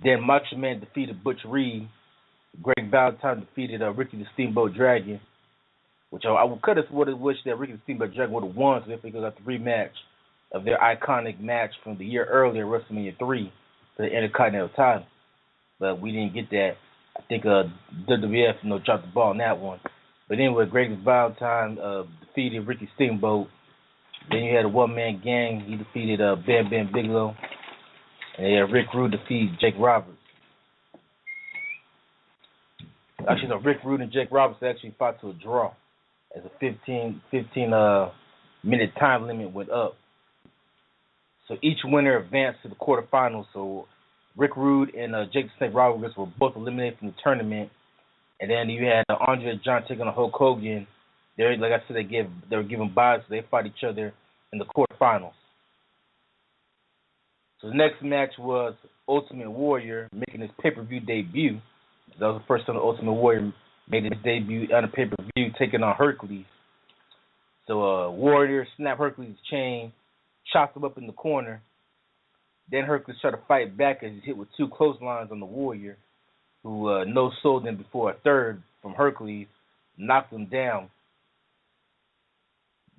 Then Macho Man defeated Butch Reed. Greg Valentine defeated Ricky the Steamboat Dragon, which I would have wished that Ricky the Steamboat Dragon would have won, so they got the rematch of their iconic match from the year earlier, WrestleMania 3, for the Intercontinental title. But we didn't get that. I think WWF dropped the ball on that one. But anyway, Greg Valentine defeated Ricky Steamboat. Then you had a one-man gang. He defeated Bam Bam Bigelow. And they had Rick Rude defeat Jake Roberts. Actually, no, Rick Rude and Jake Roberts actually fought to a draw as a 15 minute time limit went up. So each winner advanced to the quarterfinals. So Rick Rude and Jake the Snake Roberts were both eliminated from the tournament. And then you had Andre the Giant taking on Hulk Hogan. Like I said, they were given buys, so they fought each other in the quarterfinals. So the next match was Ultimate Warrior making his pay-per-view debut. That was the first time the Ultimate Warrior made his debut on a pay-per-view, taking on Hercules. So Warrior snapped Hercules' chain, chopped him up in the corner. Then Hercules tried to fight back as he's hit with two clotheslines on the Warrior, who no-sold him before a third from Hercules, knocked him down.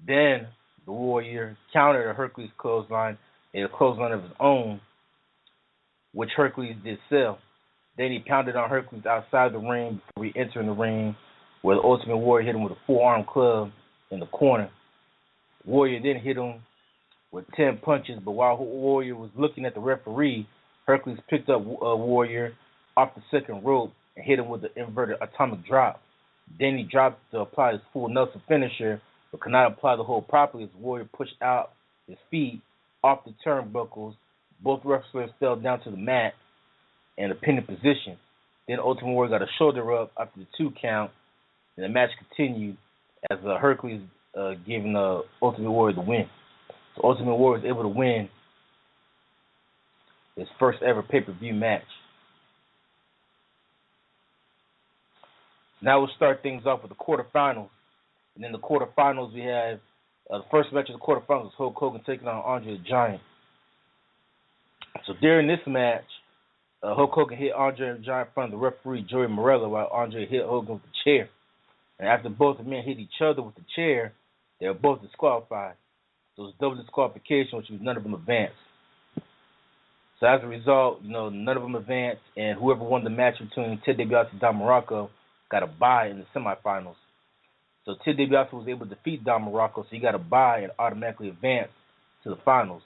Then the Warrior countered a Hercules clothesline and a clothesline of his own, which Hercules did sell. Then he pounded on Hercules outside the ring before he entered the ring, where the Ultimate Warrior hit him with a four-arm club in the corner. Warrior then hit him with 10 punches, but while Warrior was looking at the referee, Hercules picked up Warrior off the second rope and hit him with the inverted atomic drop. Then he dropped to apply his full Nelson finisher, but could not apply the hold properly as Warrior pushed out his feet off the turnbuckles. Both wrestlers fell down to the mat in a pinning position. Then Ultimate Warrior got a shoulder up after the 2 count, and the match continued as Hercules giving Ultimate Warrior the win. So Ultimate Warrior was able to win his first ever pay-per-view match. Now we'll start things off with the quarterfinals. And in the quarterfinals, we had the first match of the quarterfinals was Hulk Hogan taking on Andre the Giant. So during this match, Hulk Hogan hit Andre the Giant in front of the referee, Joey Morello, while Andre hit Hogan with the chair. And after both men hit each other with the chair, they were both disqualified. So it was double disqualification, which was none of them advanced. So as a result, none of them advanced, and whoever won the match between Ted DiBiase and Don Morocco got a bye in the semifinals. So Ted DiBiase was able to defeat Don Morocco, so he got a bye and automatically advanced to the finals.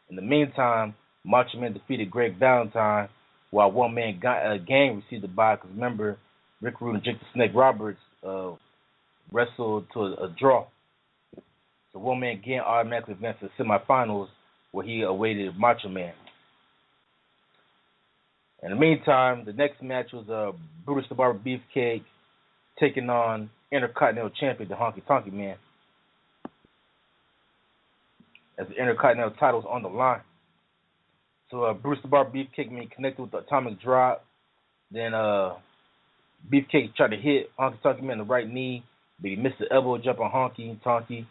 In the meantime, Macho Man defeated Greg Valentine, while one-man gang received the bye, because remember, Rick Rude and Jake the Snake Roberts wrestled to a draw. So one-man gang automatically advanced to the semifinals, where he awaited Macho Man. In the meantime, the next match was Brutus the Barber Beefcake taking on Intercontinental Champion, the Honky Tonky Man, as the Intercontinental title was on the line. So Brutus the Barber Beefcake connected with the atomic drop. Then Beefcake tried to hit Honky Tonky Man in the right knee, but he missed the elbow jump on Honky Tonky,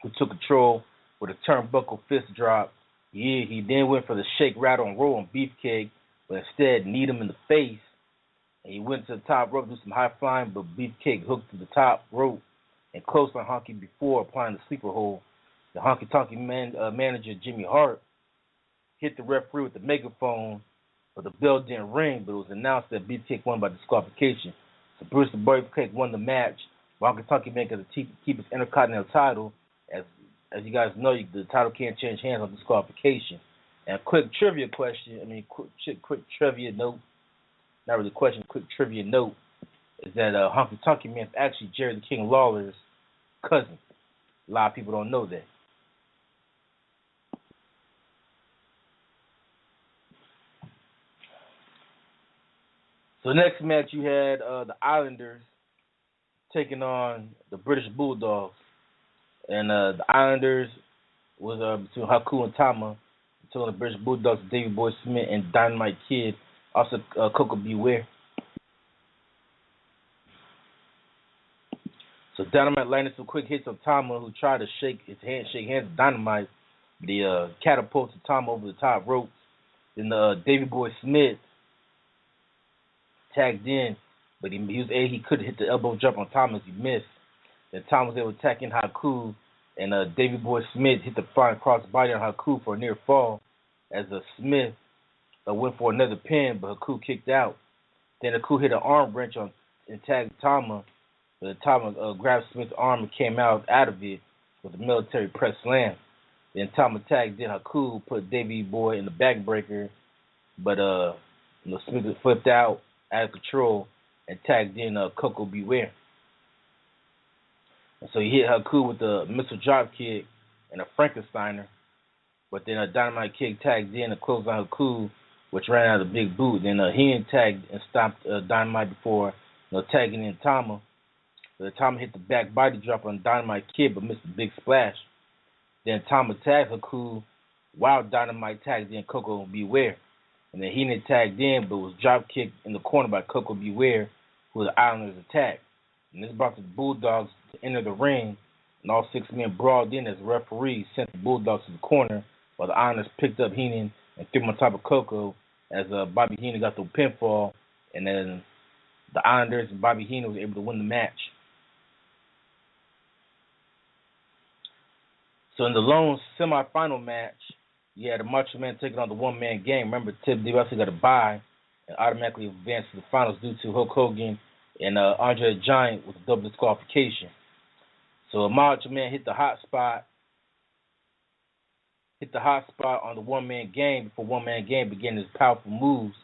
who took control with a turnbuckle fist drop. He then went for the shake, rattle, and roll on Beefcake, but instead kneed him in the face. And he went to the top rope to do some high flying, but Beefcake hooked to the top rope and clotheslined Honky before applying the sleeper hold. The Honky Tonky manager, Jimmy Hart, hit the referee with the megaphone, but the bell didn't ring, but it was announced that Beefcake won by disqualification. So Bruce the Beefcake won the match, but Honky Tonky Man got to keep his Intercontinental title. As you guys know, the title can't change hands on disqualification. And a quick trivia note, not really a question, quick trivia note, is that Honky Tonky Man is actually Jerry the King Lawler's cousin. A lot of people don't know that. So next match you had the Islanders taking on the British Bulldogs. And the Islanders was between Haku and Tama, between the British Bulldogs, Davey Boy Smith, and Dynamite Kid, also Coco Beware. So Dynamite landed some quick hits on Tama, who tried to shake hands with Dynamite. The catapulted Tama over the top ropes. Then Davey Boy Smith tagged in, but he could hit the elbow drop on Thomas. He missed. Then Thomas was able to attack in Haku, and Davey Boy Smith hit the flying cross body on Haku for a near fall, as Smith went for another pin, but Haku kicked out. Then Haku hit an arm wrench and tagged Tama, but Tama grabbed Smith's arm and came out of it with a military press slam. Then Tama tagged in Haku, put Davey Boy in the backbreaker, but Smith flipped out of control and tagged in Coco Beware. And so he hit Haku with a missile drop kick and a Frankensteiner, but then a Dynamite kick tagged in and closed on Haku, which ran out of the big boot. Then he tagged and stopped Dynamite before tagging in Tama. But Tama hit the back body drop on Dynamite Kid but missed the big splash. Then Tama tagged Haku while Dynamite tagged in Coco Beware. And then Heenan tagged in but was drop kicked in the corner by Coco Beware, who the Islanders attacked. And this brought the Bulldogs to enter the ring, and all 6 men brawled in as the referee sent the Bulldogs to the corner while the Islanders picked up Heenan and threw him on top of Coco as Bobby Heenan got the pinfall, and then the Islanders and Bobby Heenan was able to win the match. So in the lone semifinal match, you had the Macho Man taking on the one-man gang. Remember, Ted DiBiase got a bye and automatically advanced to the finals due to Hulk Hogan and Andre the Giant with a double disqualification. So Macho Man hit the hot spot on the one-man gang before one-man gang began his powerful moves,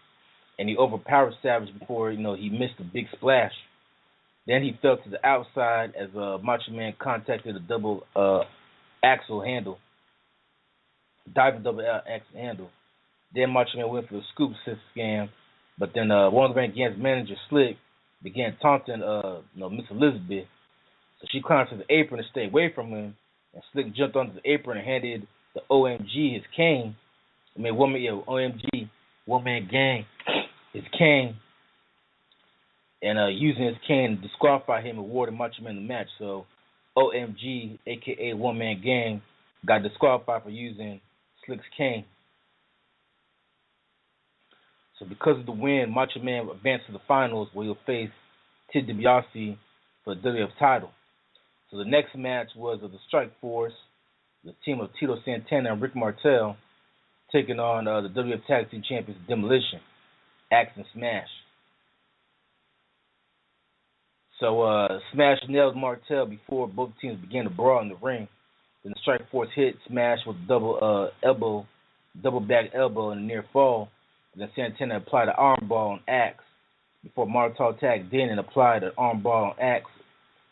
and he overpowered Savage before he missed a big splash. Then he fell to the outside as Macho Man contacted a double axle handle, diving double axle handle. Then Macho Man went for the scoop scam, but then one of the gang's manager, Slick, began taunting Miss Elizabeth. So she climbed to the apron to stay away from him, and Slick jumped onto the apron and handed the OMG his cane. OMG, one man gang, his cane, and using his cane to disqualify him, awarded Macho Man the match. So OMG, aka one man gang, got disqualified for using Slick's cane. So because of the win, Macho Man advanced to the finals where he'll face Ted DiBiase for the WWF title. So the next match was of the Strike Force, the team of Tito Santana and Rick Martel, taking on the WWF Tag Team Champions Demolition, Axe and Smash. So Smash nailed Martel before both teams began to brawl in the ring. Then the Strike Force hit Smash with a double back elbow and a near fall. Then Santana applied an armbar on Axe before Martel tagged in and applied an armbar on Axe.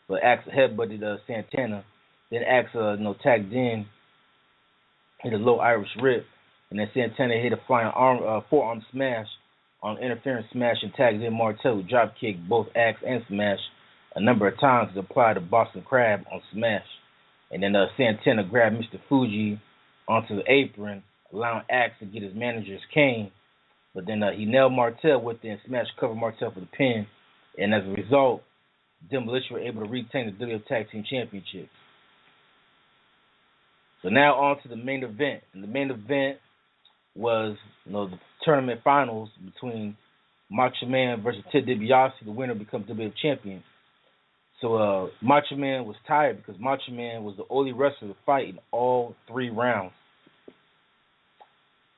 But Axe headbutted Santana. Then Axe tagged in, hit a low Irish rip, and then Santana hit a flying forearm smash on interference smash and tagged in Martel, who drop kicked both Axe and Smash a number of times to apply the Boston Crab on Smash. And then Santana grabbed Mr. Fuji onto the apron, allowing Axe to get his manager's cane. But then he nailed Martel with it, and Smash covered Martel for the pin. And as a result, Demolition were able to retain the WWF Tag Team Championship. So now on to the main event. And the main event was the tournament finals between Macho Man versus Ted DiBiase. The winner becomes WWF champion. So Macho Man was tired because Macho Man was the only wrestler to fight in all 3 rounds.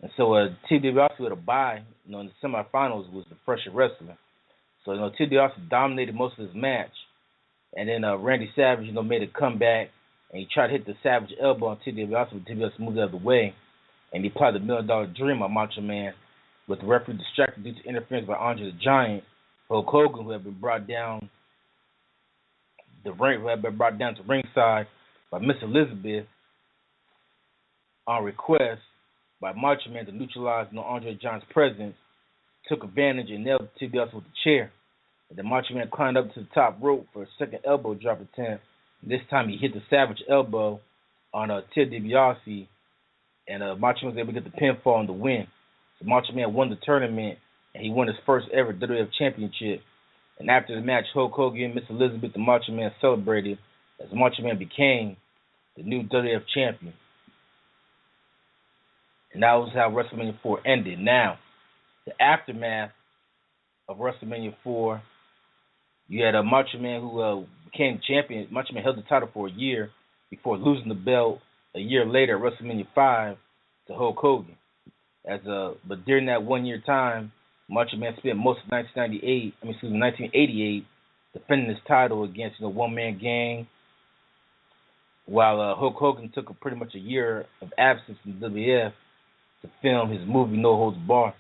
And so Ted DiBiase with a bye, in the semifinals was the fresher wrestler. So Ted DiBiase dominated most of his match, and then Randy Savage made a comeback, and he tried to hit the Savage elbow on Ted DiBiase, but Ted DiBiase moved out of the way, and he applied the $1 Million Dream on Macho Man, with the referee distracted due to interference by Andre the Giant. Hulk Hogan, who had been brought down to ringside by Miss Elizabeth on request by Macho Man to neutralize Andre the Giant's presence, took advantage and nailed Ted DiBiase with the chair. And then Macho Man climbed up to the top rope for a second elbow drop attempt. This time he hit the Savage elbow on Ted DiBiase, and Macho Man was able to get the pinfall and the win. So Macho Man won the tournament, and he won his first ever WWF Championship. And after the match, Hulk Hogan, Miss Elizabeth, and Macho Man celebrated as Macho Man became the new WWF champion. And that was how WrestleMania 4 ended. Now, the aftermath of WrestleMania 4, you had a Macho Man who became champion. Macho Man held the title for a year before losing the belt a year later at WrestleMania 5 to Hulk Hogan. But during that 1 year time, Macho Man spent most of 1988 defending his title against One Man Gang, while Hulk Hogan took pretty much a year of absence from WWF to film his movie No Holds Barred.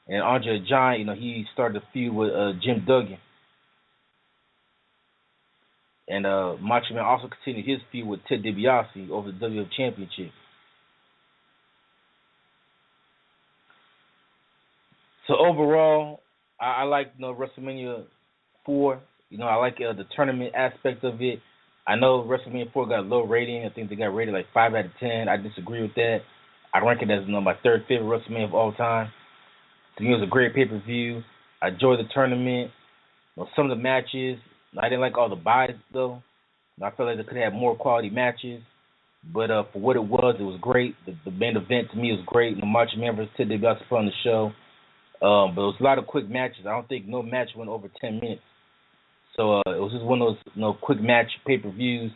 And Andre the Giant, he started a feud with Jim Duggan. And Macho Man also continued his feud with Ted DiBiase over the WWF Championship. So overall, I like WrestleMania 4. I like the tournament aspect of it. I know WrestleMania 4 got a low rating. I think they got rated like 5 out of 10. I disagree with that. I rank it as my third favorite WrestleMania of all time. To me, it was a great pay-per-view. I enjoyed the tournament. Some of the matches, I didn't like all the buys though. I felt like they could have more quality matches. But for what it was great. The main event to me was great. The Macho Man vs. Ted DiBiase put on the show. But it was a lot of quick matches. I don't think no match went over 10 minutes. So it was just one of those quick match pay-per-views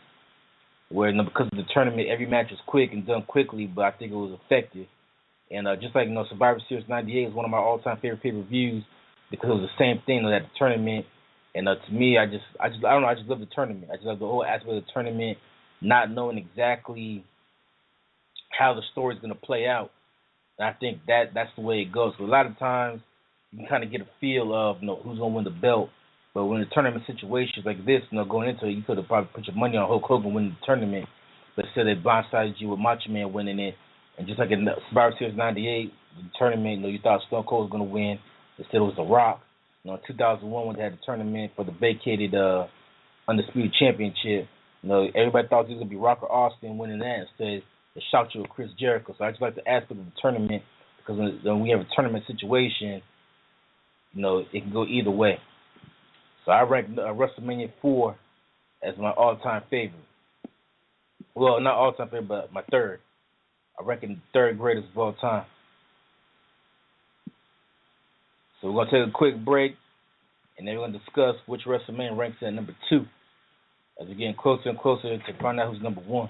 where because of the tournament, every match was quick and done quickly, but I think it was effective. And just like Survivor Series '98 is one of my all-time favorite pay-per-views because it was the same thing at the tournament. And to me, I don't know, I just love the tournament. I just love the whole aspect of the tournament, not knowing exactly how the story's going to play out. And I think that's the way it goes. So a lot of times you can kind of get a feel of who's going to win the belt. But when the tournament situations like this, going into it, you could have probably put your money on Hulk Hogan winning the tournament. But instead they blindsided you with Macho Man winning it. And just like in Survivor Series '98, the tournament, you thought Stone Cold was going to win. Instead it was The Rock. In 2001 when they had the tournament for the vacated Undisputed Championship, everybody thought it was going to be Rock or Austin winning that. Instead they shocked you with Chris Jericho. So I just like the aspect of the tournament because when we have a tournament situation, it can go either way. So I rank WrestleMania 4 as my all-time favorite. Well, not all-time favorite, but my third. I reckon the third greatest of all time. So we're going to take a quick break, and then we're going to discuss which WrestleMania ranks at number 2 as we're getting closer and closer to find out who's number 1.